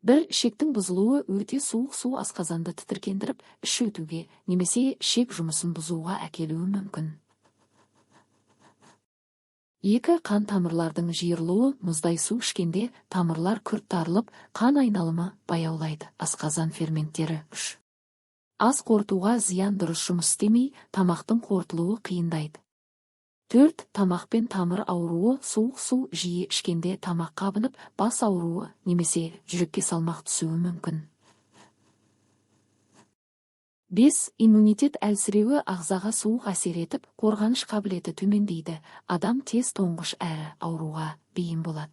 Бір ішектің бұзылуы өте суық су асқазанды тітіркендіріп, іш өтуге немесе ішек жұмысын бұзуға әкелуі мүмкін. 2. Қан тамырлардың жиырылуы. Мұздай су ішкенде тамырлар күрт тарылып, қан айналымы баяулайды. Асқазан ферменттері. 3. Ас қорытуға зиян. Дұрыс жұмыс істемей, тамақтың қорытылуы қиындайды. 4. Тамақ пен тамыр ауруы. Суық су жиі ішкенде тамақ қабынып, бас ауруы немесе жүрекке салмақ түсуі мүмкін. 5. Иммунитет әлсіреуі. Ағзаға суық әсер етіп, қорғаныш қабілеті төмендейді. Адам тез тоңғыш әрі ауруға бейім болады.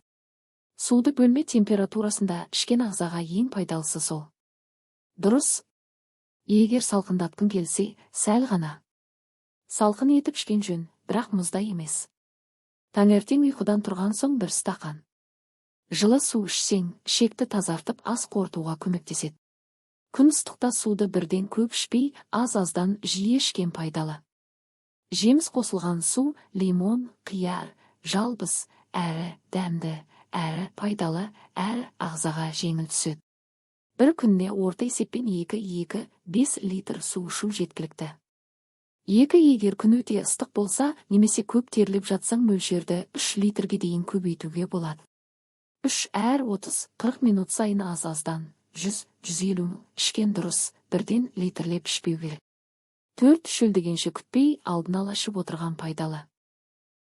Суды бөлме температурасында ішкен ағзаға ең пайдалысы сол. Дұрыс. Егер салқындатқың келсе, сәл ғана салқын етіп ішкен жөн, бірақ мұздай емес. Таңертең ұйқыдан тұрған соң бір стақан жылы су ішсең, ішекті тазартып ас қорытуға көмектеседі. Күн ыстықта суды бірден көп ішпей, аз-аздан жиі ішкен пайдалы. Жеміс қосылған су, лимон, қияр, жалбыз, әрі дәмді, әрі пайдалы, әрі ағзаға жеңіл түседі. Бір күніне орта есеппен 2-5 литр су ішу жеткілікті. 2. Егер күн өте ыстық болса, немесе көп теріліп жатсаң, мөлшерді 3 литрге дейін көбейтуге болады. 3. Әр 30-40 минут сайын аз-аздан 100-150 ішкен дұрыс, бірден литрлеп ішпеу керек. 4. Шөлдегенше күтпей, алдын ала ішіп отырған пайдалы.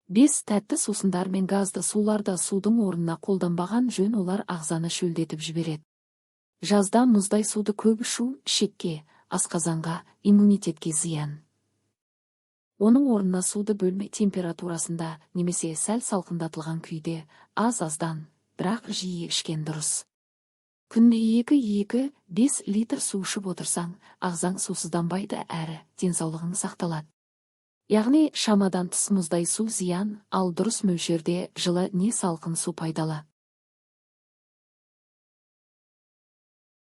5. Тәтті сусындар мен газды суларда судың орнына қолданбаған жөн, олар ағзаны шөлдетіп жібереді. Жазда мұздай суды көп ішу ішекке, асқазанға, иммунитетке зиян. Оның орнына суды бөлме температурасында немесе сәл салқындатылған күйде, аз-аздан, бірақ жиі ішкен дұрыс. Күнде 2-5 литр су ішіп отырсаң, ағзаң сусызданбайды әрі денсаулығың сақталады. Яғни шамадан тыс мұздай су зиян, ал дұрыс мөлшерде жылы не салқын су пайдалы.